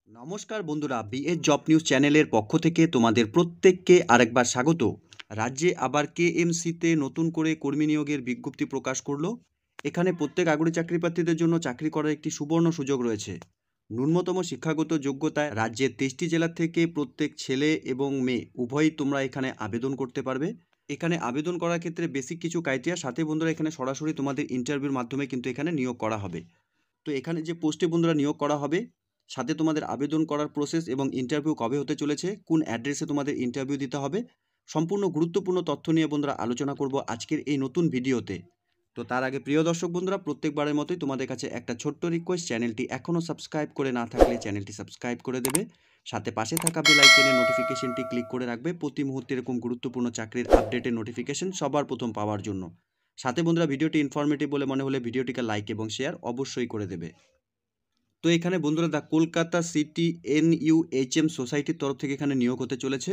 নমস্কার বন্ধুরা, BS job news চ্যানেলের পক্ষ থেকে তোমাদের প্রত্যেককে আরেকবার স্বাগত। রাজ্যে আবার কেএমসিতে নতুন করে কর্মী নিয়োগের বিজ্ঞপ্তি প্রকাশ করলো। এখানে প্রত্যেক আগ্রহী চাকরি প্রার্থীদের জন্য চাকরি করার একটি সুবর্ণ সুযোগ রয়েছে। ন্যূনতম শিক্ষাগত যোগ্যতায় রাজ্যের 23টি জেলা থেকে প্রত্যেক ছেলে এবং মেয়ে উভয়ই তোমরা এখানে আবেদন করতে পারবে। এখানে আবেদন করার ক্ষেত্রে বেসিক কিছু ক্রাইটেরিয়া, সাথে বন্ধুরা এখানে সরাসরি তোমাদের ইন্টারভিউর মাধ্যমে কিন্তু এখানে নিয়োগ করা হবে। তো এখানে যে পোস্টে বন্ধুরা নিয়োগ করা হবে, সাথে তোমাদের আবেদন করার প্রসেস এবং ইন্টারভিউ কবে হতে চলেছে, কোন অ্যাড্রেসে তোমাদের ইন্টারভিউ দিতে হবে, সম্পূর্ণ গুরুত্বপূর্ণ তথ্য নিয়ে বন্ধুরা আলোচনা করব আজকের এই নতুন ভিডিওতে। তো তার আগে প্রিয় দর্শক বন্ধুরা, প্রত্যেকবারের মতোই তোমাদের কাছে একটা ছোট্ট রিকোয়েস্ট, চ্যানেলটি এখনও সাবস্ক্রাইব করে না থাকলে চ্যানেলটি সাবস্ক্রাইব করে দেবে, সাথে পাশে থাকা বেল আইকনের নোটিফিকেশনটি ক্লিক করে রাখবে প্রতি মুহূর্তে এরকম গুরুত্বপূর্ণ চাকরির আপডেটের নোটিফিকেশন সবার প্রথম পাওয়ার জন্য। সাথে বন্ধুরা ভিডিওটি ইনফরমেটিভ বলে মনে হলে ভিডিওটিকে লাইক এবং শেয়ার অবশ্যই করে দেবে। তো এখানে বন্ধুরা দা কলকাতা সিটি NUHM সোসাইটির তরফ থেকে এখানে নিয়োগ হতে চলেছে।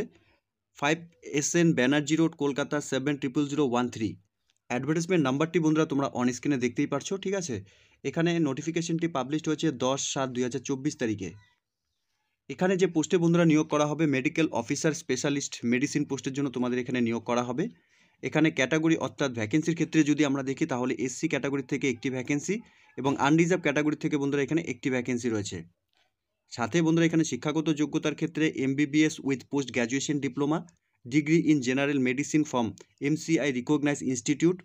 5SN Banerjee road, Kolkata 700013। Advertisement নাম্বারটি বন্ধুরা তোমরা অন স্ক্রিনে দেখতেই পারছো, ঠিক আছে। এখানে নোটিফিকেশনটি পাবলিশড হয়েছে 10/7/2024 তারিখে। এখানে যে পোস্টে বন্ধুরা নিয়োগ করা হবে, মেডিকেল অফিসার স্পেশালিস্ট মেডিসিন পোস্টের জন্য তোমাদের এখানে নিয়োগ করা হবে। এখানে ক্যাটাগরি অর্থাৎ ভ্যাকেন্সির ক্ষেত্রে যদি আমরা দেখি, তাহলে SC ক্যাটাগরি থেকে একটি ভ্যাকেন্সি এবং আনরিজার্ভ ক্যাটাগরি থেকে বন্ধুরা এখানে একটি ভ্যাকেন্সি রয়েছে। সাথে বন্ধুরা এখানে শিক্ষাগত যোগ্যতার ক্ষেত্রে MBBS with post graduation diploma, degree in general medicine from MCI recognise institute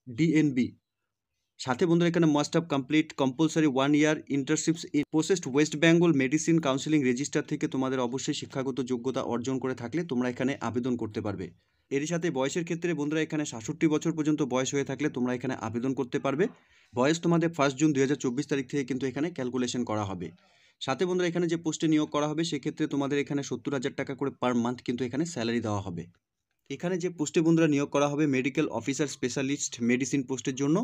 DNB। সাথে বন্ধুরা এখানে must have complete compulsory 1 year internships in processed West Bengal medicine counselling register থেকে তোমাদের অবশ্যই শিক্ষাগত যোগ্যতা অর্জন করে থাকলে তোমরা এখানে আবেদন করতে পারবে। এরই সাথে বয়সের ক্ষেত্রে বন্ধুরা এখানে 66 বছর পর্যন্ত বয়স হয়ে থাকলে তোমরা এখানে আবেদন করতে পারবে। বয়স তোমাদের 1 জুন 2024 তারিখ থেকে কিন্তু এখানে ক্যালকুলেশন করা হবে। সাথে বন্ধুরা এখানে যে পোস্টে নিয়োগ করা হবে, সেক্ষেত্রে তোমাদের এখানে 70,000 টাকা করে পার মান্থ কিন্তু এখানে স্যালারি দেওয়া হবে। এখানে যে পোস্টে বন্ধুরা নিয়োগ করা হবে মেডিকেল অফিসার স্পেশালিস্ট মেডিসিন পোস্টের জন্য,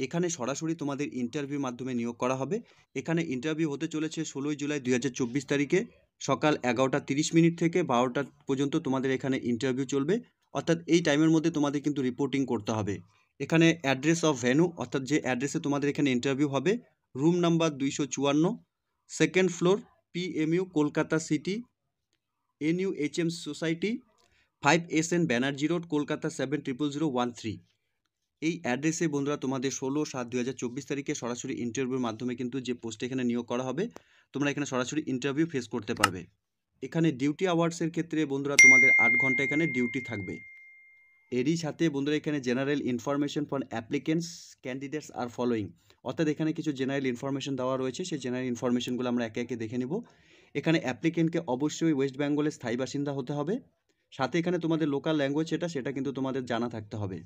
এখানে সরাসরি তোমাদের ইন্টারভিউর মাধ্যমে নিয়োগ করা হবে। এখানে ইন্টারভিউ হতে চলেছে 16 জুলাই 2024 তারিখে সকাল 11:30 থেকে 12টা পর্যন্ত তোমাদের এখানে ইন্টারভিউ চলবে। অর্থাৎ এই টাইমের মধ্যে তোমাদের কিন্তু রিপোর্টিং করতে হবে। এখানে অ্যাড্রেস অফ ভেন্যু, অর্থাৎ যে অ্যাড্রেসে তোমাদের এখানে ইন্টারভিউ হবে, room number 254, second floor, PMU Kolkata city NUHM society, 5SN Banerjee road, Kolkata 700013। এই অ্যাড্রেসে বন্ধুরা তোমাদের 16/7/2024 তারিখে সরাসরি ইন্টারভিউর মাধ্যমে কিন্তু যে পোস্টে এখানে নিয়োগ করা হবে, তোমরা এখানে সরাসরি ইন্টারভিউ ফেস করতে পারবে। এখানে ডিউটি আওয়ার্সের ক্ষেত্রে বন্ধুরা তোমাদের 8 ঘন্টা এখানে ডিউটি থাকবে। এরই সাথে বন্ধুরা এখানে general information for applicants candidates are following, অর্থাৎ এখানে কিছু জেনারেল ইনফরমেশন দেওয়া রয়েছে। সেই জেনারেল ইনফরমেশনগুলো আমরা একে একে দেখে নেব। এখানে অ্যাপ্লিকেন্টকে অবশ্যই ওয়েস্ট বেঙ্গলের স্থায়ী বাসিন্দা হতে হবে। সাথে এখানে তোমাদের লোকাল ল্যাঙ্গুয়েজ সেটা কিন্তু তোমাদের জানা থাকতে হবে।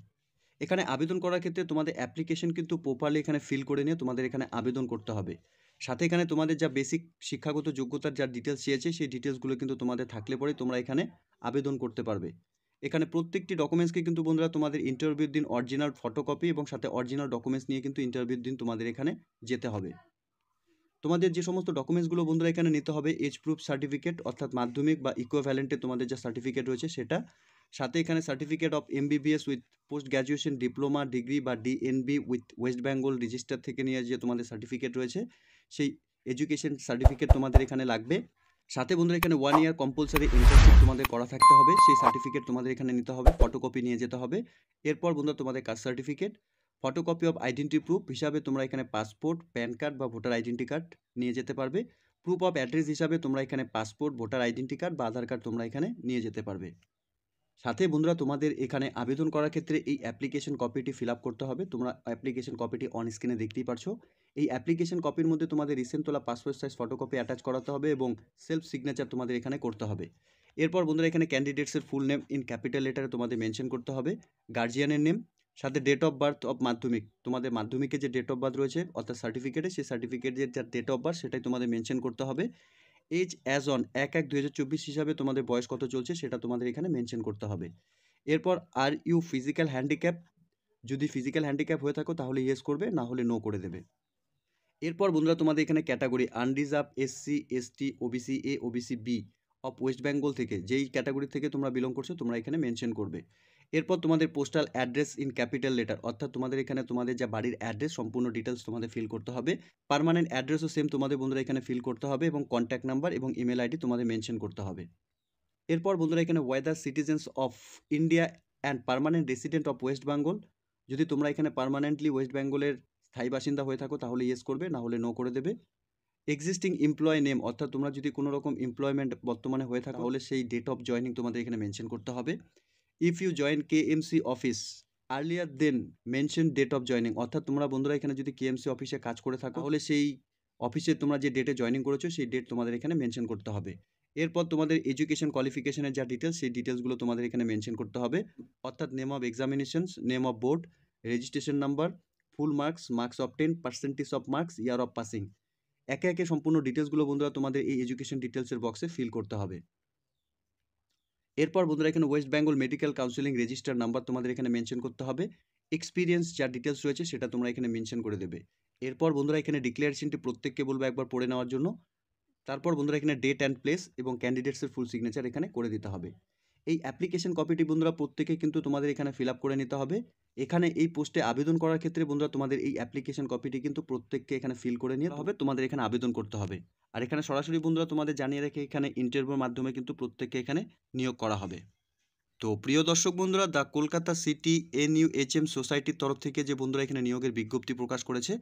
এখানে আবেদন করার ক্ষেত্রে তোমাদের অ্যাপ্লিকেশন কিন্তু প্রপারলি এখানে ফিল করে নিয়ে তোমাদের এখানে আবেদন করতে হবে। সাথে এখানে তোমাদের যা বেসিক শিক্ষাগত যোগ্যতার যা ডিটেলস চেয়েছে, সেই ডিটেলসগুলো কিন্তু তোমাদের থাকলে পরে তোমরা এখানে আবেদন করতে পারবে। এখানে প্রত্যেকটি ডকুমেন্টসকে কিন্তু বন্ধুরা তোমাদের ইন্টারভিউর দিন অরিজিনাল ফটোকপি এবং সাথে অরিজিনাল ডকুমেন্টস নিয়ে কিন্তু ইন্টারভিউর দিন তোমাদের এখানে যেতে হবে। তোমাদের যে সমস্ত ডকুমেন্টসগুলো বন্ধুরা এখানে নিতে হবে, এজ প্রুফ সার্টিফিকেট, অর্থাৎ মাধ্যমিক বা ইকুইভ্যালেন্টে তোমাদের যা সার্টিফিকেট রয়েছে সেটা, সাথে এখানে certificate of MBBS with post graduation diploma, degree বা DNB with West Bengal register থেকে নিয়ে যে তোমাদের সার্টিফিকেট রয়েছে, সেই এডুকেশন সার্টিফিকেট তোমাদের এখানে লাগবে। সাথে বন্ধুরা এখানে 1 ইয়ার কম্পালসারি ইন্টার্নশিপ তোমাদের করা থাকতে হবে, সেই সার্টিফিকেট তোমাদের এখানে নিতে হবে, ফটোকপি নিয়ে যেতে হবে। এরপর বন্ধুরা তোমাদের caste certificate, photocopy of identity proof হিসাবে তোমরা এখানে পাসপোর্ট, প্যান কার্ড বা ভোটার আইডেন্টি কার্ড নিয়ে যেতে পারবে। প্রুফ অফ অ্যাড্রেস হিসাবে তোমরা এখানে পাসপোর্ট, ভোটার আইডেন্টি কার্ড বা আধার কার্ড তোমরা এখানে নিয়ে যেতে পারবে। সাথে বন্ধুরা তোমাদের এখানে আবেদন করার ক্ষেত্রে এই অ্যাপ্লিকেশন কপিটি ফিল আপ করতে হবে। তোমরা অ্যাপ্লিকেশন কপিটি অন স্ক্রিনে দেখতেই পারছো। এই অ্যাপ্লিকেশন কপির মধ্যে তোমাদের রিসেন্ট তোলা পাসপোর্ট সাইজ ফটোকপি অ্যাটাচ করাতে হবে এবং সেলফ সিগনেচার তোমাদের এখানে করতে হবে। এরপর বন্ধুরা এখানে ক্যান্ডিডেটসের ফুল নেম ইন ক্যাপিটাল লেটারে তোমাদের মেনশন করতে হবে, গার্জিয়ানের নেম, সাথে ডেট অফ বার্থ অফ মাধ্যমিক, তোমাদের মাধ্যমিকে যে ডেট অফ বার্থ রয়েছে অর্থাৎ সার্টিফিকেটে, সেই সার্টিফিকেটের যে ডেট অফ বার্থ সেটাই তোমাদের মেনশন করতে হবে। এজ অ্যাজ অন 1/1/2024 হিসাবে তোমাদের বয়স কত চলছে সেটা তোমাদের এখানে মেনশন করতে হবে। এরপর আর ইউ ফিজিক্যাল হ্যান্ডিক্যাপ, যদি ফিজিক্যাল হ্যান্ডিক্যাপ হয়ে থাকো তাহলে ইয়েস করবে, না হলে নো করে দেবে। এরপর বন্ধুরা তোমাদের এখানে category unreserved SC ST OBC A OBC B of West Bengal থেকে যেই ক্যাটাগরি থেকে তোমরা বিলং করছো তোমরা এখানে মেনশন করবে। এরপর তোমাদের postal address in capital letter, অর্থাৎ তোমাদের এখানে তোমাদের যা বাড়ির অ্যাড্রেস সম্পূর্ণ ডিটেলস তোমাদের ফিল করতে হবে। পার্মানেন্ট অ্যাড্রেসও সেম তোমাদের বন্ধুরা এখানে ফিল করতে হবে এবং কন্ট্যাক্ট নাম্বার এবং ইমেল আইডি তোমাদের মেনশন করতে হবে। এরপর বন্ধুরা এখানে weather citizens of India and permanent resident of West Bengal, যদি তোমরা এখানে পার্মানেন্টলি ওয়েস্ট বেঙ্গলের স্থায়ী বাসিন্দা হয়ে থাকো তাহলে ইয়েস করবে, না হলে নো করে দেবে। এক্সিস্টিং এমপ্লয় নেম, অর্থাৎ তোমরা যদি কোনো রকম এমপ্লয়মেন্ট বর্তমানে হয়ে থাকো তাহলে সেই ডেট অফ জয়নিং তোমাদের এখানে মেনশন করতে হবে। If you join KMC office earlier then mention date of joining, অর্থাৎ তোমরা বন্ধুরা এখানে যদি কেএমসি অফিসে কাজ করে থাকো তাহলে সেই অফিসে তোমরা যে ডেটে জয়নিং করেছো সেই ডেট তোমাদের এখানে মেনশন করতে হবে। এরপর তোমাদের এডুকেশন কোয়ালিফিকেশনের যা ডিটেলস সেই ডিটেলসগুলো তোমাদের এখানে মেনশন করতে হবে, অর্থাৎ name of examinations, name of board, registration number, full marks, marks obtain, percentage of marks, year of passing. একে একে সম্পূর্ণ ডিটেলসগুলো বন্ধুরা তোমাদের এই এডুকেশন ডিটেলসের বক্সে ফিল করতে হবে। এরপর বন্ধুরা এখানে West Bengal medical counselling register number তোমাদের এখানে মেনশন করতে হবে। এক্সপিরিয়েন্স যা ডিটেলস রয়েছে সেটা তোমরা এখানে মেনশন করে দেবে। এরপর বন্ধুরা এখানে ডিক্লারেশনটি প্রত্যেককে বলবো একবার পড়ে নেওয়ার জন্য। তারপর বন্ধুরা এখানে ডেট অ্যান্ড প্লেস এবং ক্যান্ডিডেটসের ফুল সিগনেচার এখানে করে দিতে হবে। এই অ্যাপ্লিকেশন কপিটি বন্ধুরা প্রত্যেকে কিন্তু তোমাদের এখানে ফিল আপ করে নিতে হবে। এখানে এই পোস্টে আবেদন করার ক্ষেত্রে বন্ধুরা তোমাদের এই অ্যাপ্লিকেশন কপিটি কিন্তু প্রত্যেককে এখানে ফিল করে নিতে হবে, তোমাদের এখানে আবেদন করতে হবে। আর এখানে সরাসরি বন্ধুরা তোমাদের জানিয়ে রেখে এখানে ইন্টারভিউর মাধ্যমে কিন্তু প্রত্যেককে এখানে নিয়োগ করা হবে। তো প্রিয় দর্শক বন্ধুরা, দ্য কলকাতা সিটি NUHM সোসাইটির তরফ থেকে যে বন্ধুরা এখানে নিয়োগের বিজ্ঞপ্তি প্রকাশ করেছে,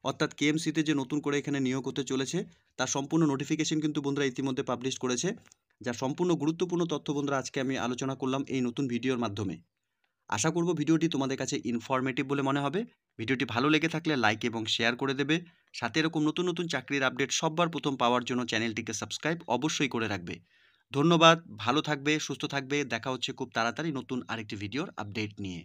অর্থাৎ কেএমসিতে যে নতুন করে এখানে নিয়োগ হতে চলেছে তার সম্পূর্ণ নোটিফিকেশন কিন্তু বন্ধুরা ইতিমধ্যে পাবলিশ করেছে, যা সম্পূর্ণ গুরুত্বপূর্ণ তথ্য বন্ধুরা আজকে আমি আলোচনা করলাম এই নতুন ভিডিওর মাধ্যমে। আশা করব ভিডিওটি তোমাদের কাছে ইনফরমেটিভ বলে মনে হবে। ভিডিওটি ভালো লেগে থাকলে লাইক এবং শেয়ার করে দেবে। সাথে এরকম নতুন নতুন চাকরির আপডেট সবার প্রথম পাওয়ার জন্য চ্যানেলটিকে সাবস্ক্রাইব অবশ্যই করে রাখবে। ধন্যবাদ, ভালো থাকবে, সুস্থ থাকবে। দেখা হচ্ছে খুব তাড়াতাড়ি নতুন আরেকটি ভিডিওর আপডেট নিয়ে।